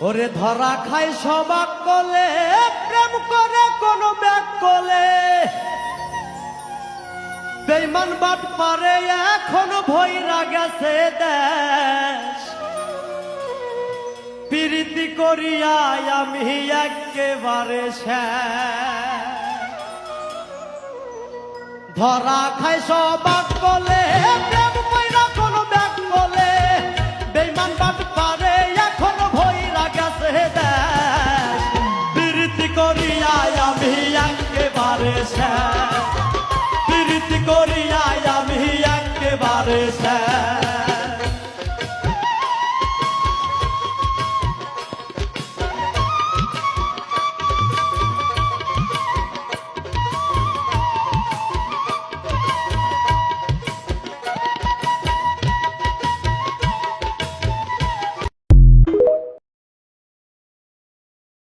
ওরে ধরা খাই সবাক কলে প্রেম করে কোন ব্যাগ কলে বেঈমান বাট পারে এখন ভইরা গেছে দেশ প্রীতি করিয়া আমি একেবারে শেষ ধরা খাই সবাক কলে